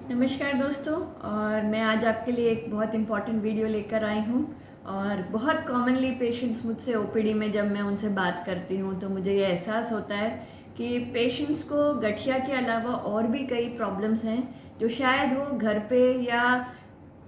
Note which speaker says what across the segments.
Speaker 1: नमस्कार दोस्तों। और मैं आज आपके लिए एक बहुत इम्पॉर्टेंट वीडियो लेकर आई हूँ। और बहुत कॉमनली पेशेंट्स मुझसे ओपीडी में जब मैं उनसे बात करती हूँ तो मुझे ये एहसास होता है कि पेशेंट्स को गठिया के अलावा और भी कई प्रॉब्लम्स हैं जो शायद वो घर पे या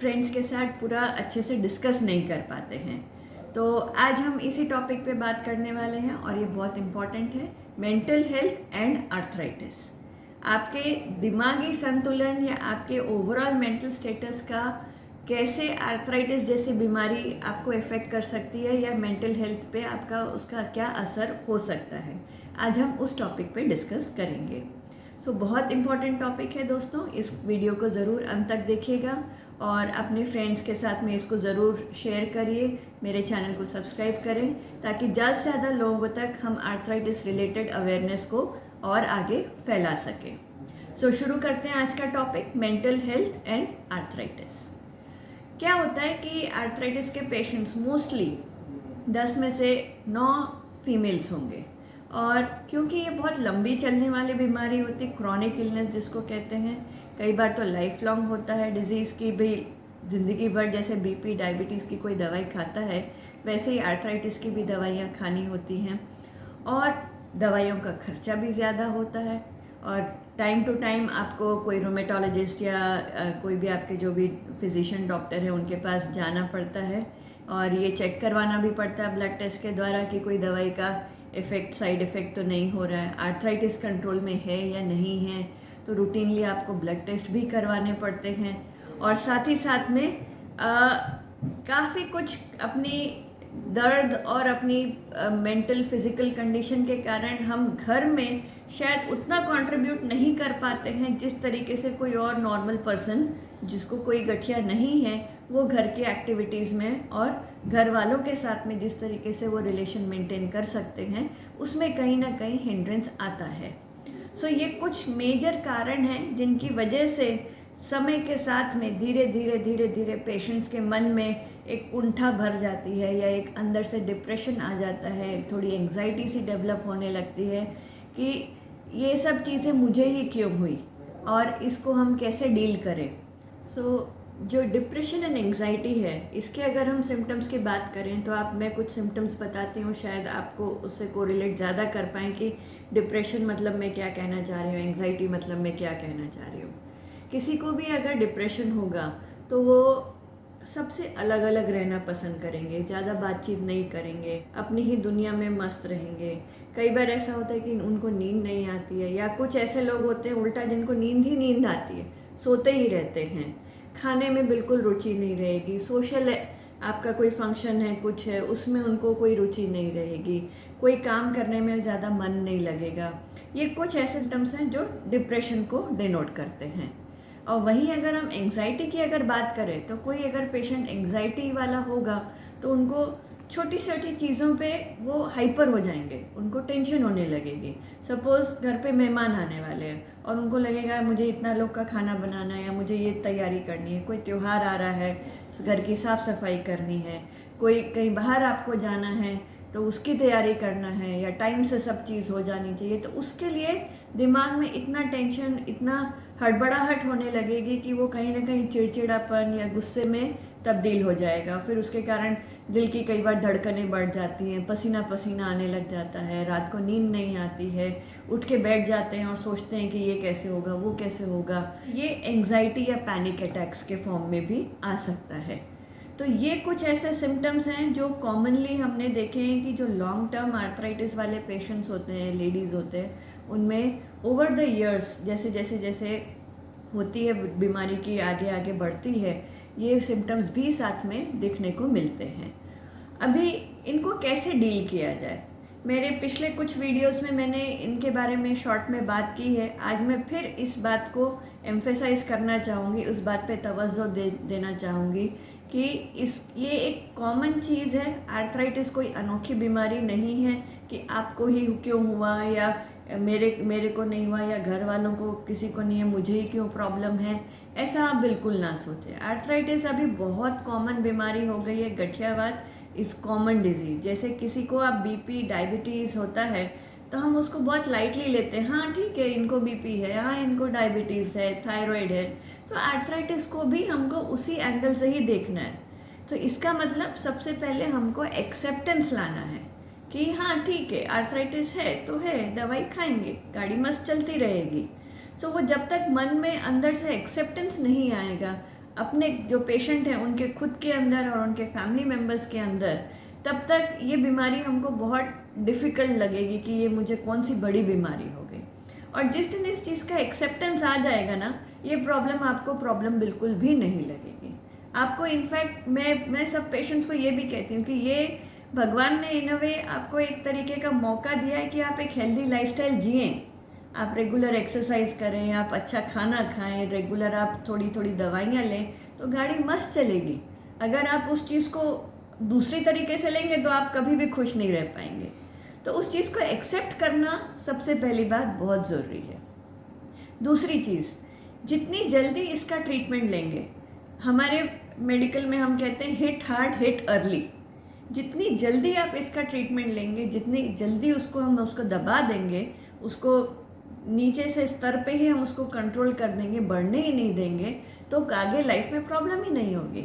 Speaker 1: फ्रेंड्स के साथ पूरा अच्छे से डिस्कस नहीं कर पाते हैं। तो आज हम इसी टॉपिक पे बात करने वाले हैं और ये बहुत इम्पॉर्टेंट है, मेंटल हेल्थ एंड आर्थराइटिस। आपके दिमागी संतुलन या आपके ओवरऑल मेंटल स्टेटस का कैसे आर्थराइटिस जैसी बीमारी आपको इफ़ेक्ट कर सकती है या मेंटल हेल्थ पे आपका उसका क्या असर हो सकता है, आज हम उस टॉपिक पे डिस्कस करेंगे। बहुत इम्पॉर्टेंट टॉपिक है दोस्तों, इस वीडियो को ज़रूर अंत तक देखिएगा और अपने फ्रेंड्स के साथ में इसको ज़रूर शेयर करिए। मेरे चैनल को सब्सक्राइब करें ताकि ज़्यादा से ज़्यादा लोगों तक हम आर्थराइटिस रिलेटेड अवेयरनेस को और आगे फैला सकें। शुरू करते हैं आज का topic, mental health and arthritis. क्या होता है कि आर्थराइटिस के पेशेंट्स मोस्टली 10 में से 9 फीमेल्स होंगे। और क्योंकि ये बहुत लंबी चलने वाली बीमारी होती, क्रॉनिक इलनेस जिसको कहते हैं, कई बार तो लाइफ लॉन्ग होता है डिजीज़ की भी, ज़िंदगी भर जैसे बीपी डायबिटीज़ की कोई दवाई खाता है वैसे ही आर्थराइटिस की भी दवाइयाँ खानी होती हैं और दवाइयों का खर्चा भी ज़्यादा होता है। और टाइम टू टाइम आपको कोई रोमेटोलॉजिस्ट या कोई भी आपके जो भी फिजिशियन डॉक्टर है उनके पास जाना पड़ता है और ये चेक करवाना भी पड़ता है ब्लड टेस्ट के द्वारा कि कोई दवाई का साइड इफ़ेक्ट तो नहीं हो रहा है, आर्थराइटिस कंट्रोल में है या नहीं है। तो रूटीनली आपको ब्लड टेस्ट भी करवाने पड़ते हैं और साथ ही साथ में काफ़ी कुछ अपनी दर्द और अपनी मेंटल फिज़िकल कंडीशन के कारण हम घर में शायद उतना कंट्रीब्यूट नहीं कर पाते हैं जिस तरीके से कोई और नॉर्मल पर्सन जिसको कोई गठिया नहीं है वो घर की एक्टिविटीज़ में और घर वालों के साथ में जिस तरीके से वो रिलेशन मेंटेन कर सकते हैं उसमें कहीं ना कहीं हिंड्रेंस आता है। ये कुछ मेजर कारण हैं जिनकी वजह से समय के साथ में धीरे धीरे पेशेंट्स के मन में एक कुंठा भर जाती है या एक अंदर से डिप्रेशन आ जाता है, थोड़ी एंग्जाइटी सी डेवलप होने लगती है कि ये सब चीज़ें मुझे ही क्यों हुई और इसको हम कैसे डील करें। जो डिप्रेशन एंड एंग्जाइटी है, इसके अगर हम सिम्टम्स की बात करें तो मैं कुछ सिम्टम्स बताती हूँ, शायद आपको उससे कोरिलेट ज़्यादा कर पाएँ कि डिप्रेशन मतलब मैं क्या कहना चाह रही हूँ, एंग्जाइटी मतलब मैं क्या कहना चाह रही हूँ। किसी को भी अगर डिप्रेशन होगा तो वो सबसे अलग अलग रहना पसंद करेंगे, ज़्यादा बातचीत नहीं करेंगे, अपनी ही दुनिया में मस्त रहेंगे। कई बार ऐसा होता है कि उनको नींद नहीं आती है या कुछ ऐसे लोग होते हैं उल्टा जिनको नींद आती है, सोते ही रहते हैं, खाने में बिल्कुल रुचि नहीं रहेगी, सोशल आपका कोई फंक्शन है कुछ है उसमें उनको कोई रुचि नहीं रहेगी, कोई काम करने में ज़्यादा मन नहीं लगेगा। ये कुछ ऐसे सिम्टम्स हैं जो डिप्रेशन को डिनोट करते हैं। और वहीं अगर हम एंग्जाइटी की अगर बात करें तो कोई अगर पेशेंट एंग्जाइटी वाला होगा तो उनको छोटी छोटी चीज़ों पे वो हाइपर हो जाएंगे, उनको टेंशन होने लगेगी। सपोज़ घर पे मेहमान आने वाले हैं और उनको लगेगा मुझे इतना लोग का खाना बनाना है या मुझे ये तैयारी करनी है, कोई त्यौहार आ रहा है, घर की साफ़ सफाई करनी है, कोई कहीं बाहर आपको जाना है तो उसकी तैयारी करना है या टाइम से सब चीज़ हो जानी चाहिए, तो उसके लिए दिमाग में इतना टेंशन, इतना हड़बड़ाहट होने लगेगी कि वो कहीं ना कहीं चिड़चिड़ापन या गुस्से में तब्दील हो जाएगा। फिर उसके कारण दिल की कई बार धड़कनें बढ़ जाती हैं, पसीना पसीना आने लग जाता है, रात को नींद नहीं आती है, उठ के बैठ जाते हैं और सोचते हैं कि ये कैसे होगा वो कैसे होगा। ये एंग्जाइटी या पैनिक अटैक्स के फॉर्म में भी आ सकता है। तो ये कुछ ऐसे सिम्टम्स हैं जो कॉमनली हमने देखे हैं कि जो लॉन्ग टर्म आर्थराइटिस वाले पेशेंट्स होते हैं, लेडीज़ होते हैं, उनमें ओवर द इयर्स जैसे जैसे जैसे होती है बीमारी की आगे आगे बढ़ती है, ये सिम्टम्स भी साथ में दिखने को मिलते हैं। अभी इनको कैसे डील किया जाए, मेरे पिछले कुछ वीडियोस में मैंने इनके बारे में शॉर्ट में बात की है। आज मैं फिर इस बात को एम्फेसाइज करना चाहूँगी, उस बात पे तवज्जो देना चाहूँगी कि ये एक कॉमन चीज़ है। आर्थराइटिस कोई अनोखी बीमारी नहीं है कि आपको ही क्यों हुआ या मेरे को नहीं हुआ या घर वालों को किसी को नहीं है, मुझे ही क्यों प्रॉब्लम है, ऐसा आप बिल्कुल ना सोचें। आर्थराइटिस अभी बहुत कॉमन बीमारी हो गई है, गठियावात इज़ कॉमन डिजीज़। जैसे किसी को आप बीपी डायबिटीज़ होता है तो हम उसको बहुत लाइटली लेते हैं, हाँ ठीक है इनको बीपी है, हाँ इनको डायबिटीज़ है, थायराइड है। तो आर्थराइटिस को भी हमको उसी एंगल से ही देखना है। तो इसका मतलब सबसे पहले हमको एक्सेप्टेंस लाना है कि हाँ ठीक है आर्थराइटिस है तो है, दवाई खाएंगे, गाड़ी मस्त चलती रहेगी। तो वो जब तक मन में अंदर से एक्सेप्टेंस नहीं आएगा अपने जो पेशेंट हैं उनके खुद के अंदर और उनके फैमिली मेम्बर्स के अंदर, तब तक ये बीमारी हमको बहुत डिफ़िकल्ट लगेगी कि ये मुझे कौन सी बड़ी बीमारी हो गई। और जिस दिन इस चीज़ का एक्सेप्टेंस आ जाएगा ना, ये प्रॉब्लम आपको प्रॉब्लम बिल्कुल भी नहीं लगेगी आपको। इनफैक्ट मैं सब पेशेंट्स को ये भी कहती हूँ कि ये भगवान ने इन अ वे आपको एक तरीके का मौका दिया है कि आप एक हेल्दी लाइफस्टाइल जिएं। आप रेगुलर एक्सरसाइज करें, आप अच्छा खाना खाएं, रेगुलर आप थोड़ी थोड़ी दवाइयाँ लें, तो गाड़ी मस्त चलेगी। अगर आप उस चीज़ को दूसरी तरीके से लेंगे तो आप कभी भी खुश नहीं रह पाएंगे। तो उस चीज़ को एक्सेप्ट करना सबसे पहली बात बहुत ज़रूरी है। दूसरी चीज़, जितनी जल्दी इसका ट्रीटमेंट लेंगे, हमारे मेडिकल में हम कहते हैं हिट हार्ड हिट अर्ली। जितनी जल्दी आप इसका ट्रीटमेंट लेंगे, जितनी जल्दी हम उसको दबा देंगे, उसको नीचे से स्तर पे ही हम उसको कंट्रोल कर देंगे, बढ़ने ही नहीं देंगे, तो आगे लाइफ में प्रॉब्लम ही नहीं होगी।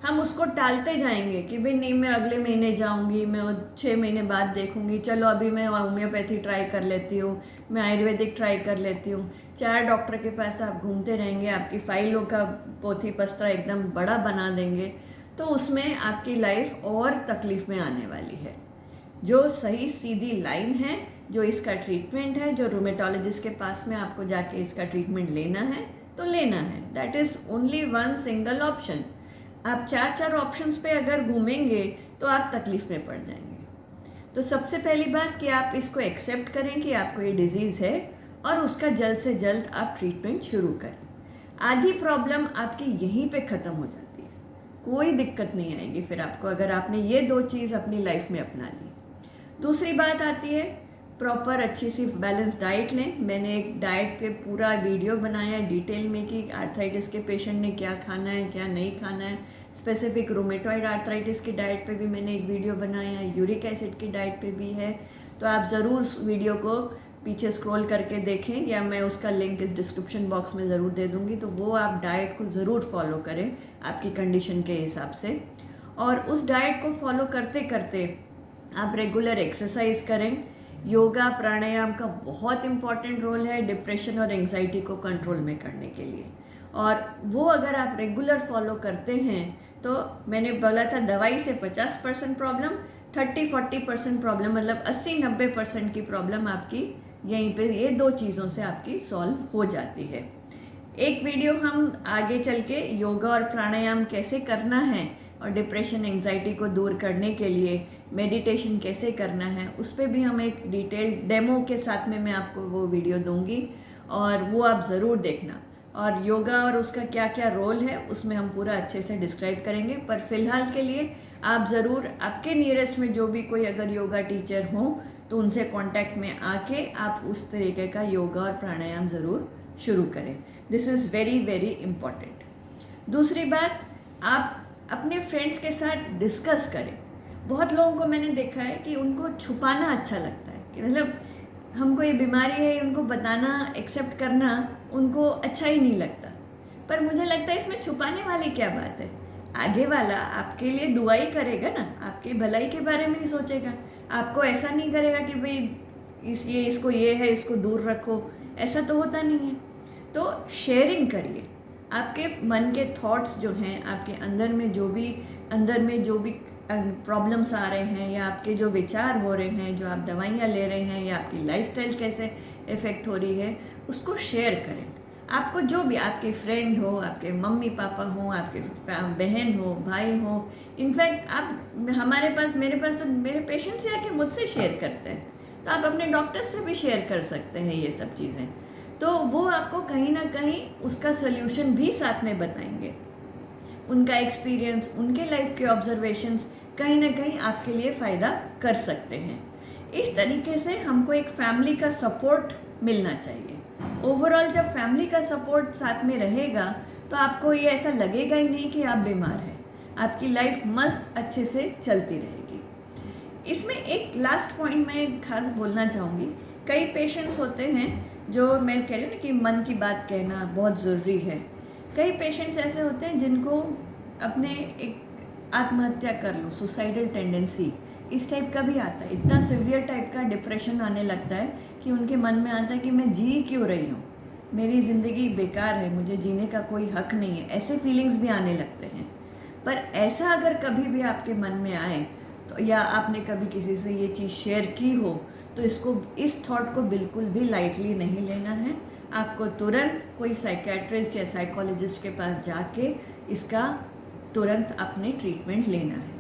Speaker 1: हम उसको टालते जाएंगे कि भाई नहीं मैं अगले महीने जाऊंगी, मैं 6 महीने बाद देखूंगी, चलो अभी मैं होम्योपैथी ट्राई कर लेती हूँ, मैं आयुर्वेदिक ट्राई कर लेती हूँ। 4 डॉक्टर के पास आप घूमते रहेंगे, आपकी फाइलों का पोथी पस्तरा एकदम बड़ा बना देंगे, तो उसमें आपकी लाइफ और तकलीफ में आने वाली है। जो सही सीधी लाइन है, जो इसका ट्रीटमेंट है, जो रूमेटोलॉजिस्ट के पास में आपको जाके इसका ट्रीटमेंट लेना है तो लेना है। That is only one single option. आप 4 ऑप्शंस पे अगर घूमेंगे तो आप तकलीफ में पड़ जाएंगे। तो सबसे पहली बात कि आप इसको एक्सेप्ट करें कि आपको ये डिजीज़ है और उसका जल्द से जल्द आप ट्रीटमेंट शुरू करें। आधी प्रॉब्लम आपकी यहीं पे ख़त्म हो जाती है, कोई दिक्कत नहीं आएगी फिर आपको, अगर आपने ये 2 चीज़ अपनी लाइफ में अपना ली। दूसरी बात आती है प्रॉपर अच्छी सी बैलेंस डाइट लें। मैंने एक डाइट पे पूरा वीडियो बनाया है डिटेल में कि आर्थराइटिस के पेशेंट ने क्या खाना है क्या नहीं खाना है। स्पेसिफिक रूमेटॉइड आर्थराइटिस की डाइट पे भी मैंने एक वीडियो बनाया है, यूरिक एसिड की डाइट पे भी है। तो आप ज़रूर उस वीडियो को पीछे स्क्रॉल करके देखें, या मैं उसका लिंक इस डिस्क्रिप्शन बॉक्स में ज़रूर दे दूँगी। तो वो आप डाइट को ज़रूर फॉलो करें आपकी कंडीशन के हिसाब से। और उस डाइट को फॉलो करते करते आप रेगुलर एक्सरसाइज करें। योगा प्राणायाम का बहुत इम्पॉर्टेंट रोल है डिप्रेशन और एंग्जाइटी को कंट्रोल में करने के लिए, और वो अगर आप रेगुलर फॉलो करते हैं तो मैंने बोला था दवाई से 50% प्रॉब्लम, 30-40% प्रॉब्लम, मतलब 80-90% की प्रॉब्लम आपकी यहीं पे ये 2 चीज़ों से आपकी सॉल्व हो जाती है। एक वीडियो हम आगे चल के योगा और प्राणायाम कैसे करना है और डिप्रेशन एंग्जाइटी को दूर करने के लिए मेडिटेशन कैसे करना है, उस पर भी हम एक डिटेल्ड डेमो के साथ में मैं आपको वो वीडियो दूंगी, और वो आप ज़रूर देखना। और योगा और उसका क्या क्या रोल है उसमें हम पूरा अच्छे से डिस्क्राइब करेंगे। पर फिलहाल के लिए आप ज़रूर आपके नियरेस्ट में जो भी कोई अगर योगा टीचर हो तो उनसे कांटेक्ट में आके आप उस तरीके का योगा और प्राणायाम ज़रूर शुरू करें। This is very very important. दूसरी बात, आप अपने फ्रेंड्स के साथ डिस्कस करें। बहुत लोगों को मैंने देखा है कि उनको छुपाना अच्छा लगता है, कि मतलब हमको ये बीमारी है उनको बताना, एक्सेप्ट करना उनको अच्छा ही नहीं लगता। पर मुझे लगता है इसमें छुपाने वाली क्या बात है। आगे वाला आपके लिए दुआ ही करेगा ना, आपकी भलाई के बारे में ही सोचेगा। आपको ऐसा नहीं करेगा कि भाई इसको ये है इसको दूर रखो, ऐसा तो होता नहीं है। तो शेयरिंग करिए, आपके मन के थॉट्स जो हैं, आपके अंदर में जो भी प्रॉब्लम्स आ रहे हैं, या आपके जो विचार हो रहे हैं, जो आप दवाइयाँ ले रहे हैं, या आपकी लाइफस्टाइल कैसे इफ़ेक्ट हो रही है, उसको शेयर करें। आपको जो भी, आपके फ्रेंड हो, आपके मम्मी पापा हो, आपके बहन हो, भाई हो, इनफैक्ट आप मेरे पास तो मेरे पेशेंट्स आके मुझसे शेयर करते हैं, तो आप अपने डॉक्टर से भी शेयर कर सकते हैं ये सब चीज़ें। तो वो आपको कहीं ना कहीं उसका सोल्यूशन भी साथ में बताएंगे। उनका एक्सपीरियंस, उनके लाइफ के ऑब्जर्वेशंस कहीं ना कहीं आपके लिए फ़ायदा कर सकते हैं। इस तरीके से हमको एक फैमिली का सपोर्ट मिलना चाहिए। ओवरऑल जब फैमिली का सपोर्ट साथ में रहेगा तो आपको ये ऐसा लगेगा ही नहीं कि आप बीमार हैं, आपकी लाइफ मस्त अच्छे से चलती रहेगी। इसमें एक लास्ट पॉइंट मैं खास बोलना चाहूँगी। कई पेशेंट्स होते हैं जो मैं कह रही हूँ ना कि मन की बात कहना बहुत ज़रूरी है। कई पेशेंट्स ऐसे होते हैं जिनको अपने एक आत्महत्या कर लो, सुसाइडल टेंडेंसी इस टाइप का भी आता है। इतना सिवियर टाइप का डिप्रेशन आने लगता है कि उनके मन में आता है कि मैं जी क्यों रही हूँ, मेरी ज़िंदगी बेकार है, मुझे जीने का कोई हक नहीं है। ऐसे फीलिंग्स भी आने लगते हैं। पर ऐसा अगर कभी भी आपके मन में आए तो, या आपने कभी किसी से ये चीज़ शेयर की हो, तो इस थॉट को बिल्कुल भी लाइटली नहीं लेना है। आपको तुरंत कोई साइकेट्रिस्ट या साइकोलॉजिस्ट के पास जाके इसका तुरंत अपने ट्रीटमेंट लेना है।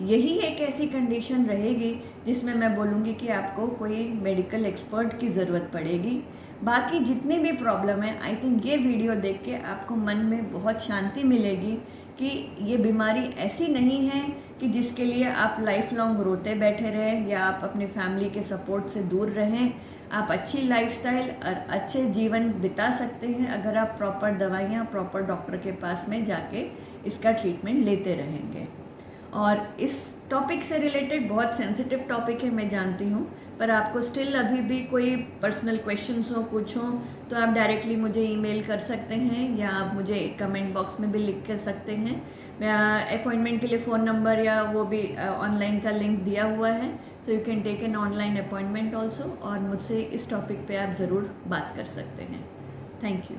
Speaker 1: यही एक ऐसी कंडीशन रहेगी जिसमें मैं बोलूँगी कि आपको कोई मेडिकल एक्सपर्ट की ज़रूरत पड़ेगी। बाकी जितनी भी प्रॉब्लम है, आई थिंक ये वीडियो देख के आपको मन में बहुत शांति मिलेगी कि ये बीमारी ऐसी नहीं है कि जिसके लिए आप लाइफ लॉन्ग रोते बैठे रहें या आप अपनी फैमिली के सपोर्ट से दूर रहें। आप अच्छी लाइफस्टाइल और अच्छे जीवन बिता सकते हैं अगर आप प्रॉपर दवाइयाँ, प्रॉपर डॉक्टर के पास में जाके इसका ट्रीटमेंट लेते रहेंगे। और इस टॉपिक से रिलेटेड बहुत सेंसिटिव टॉपिक है, मैं जानती हूँ, पर आपको स्टिल अभी भी कोई पर्सनल क्वेश्चंस हो, कुछ हो, तो आप डायरेक्टली मुझे ईमेल कर सकते हैं या आप मुझे कमेंट बॉक्स में भी लिख कर सकते हैं। मैं अपॉइंटमेंट के लिए फ़ोन नंबर या वो भी ऑनलाइन का लिंक दिया हुआ है, so you can take an online appointment also, और मुझसे इस टॉपिक पे आप ज़रूर बात कर सकते हैं। Thank you.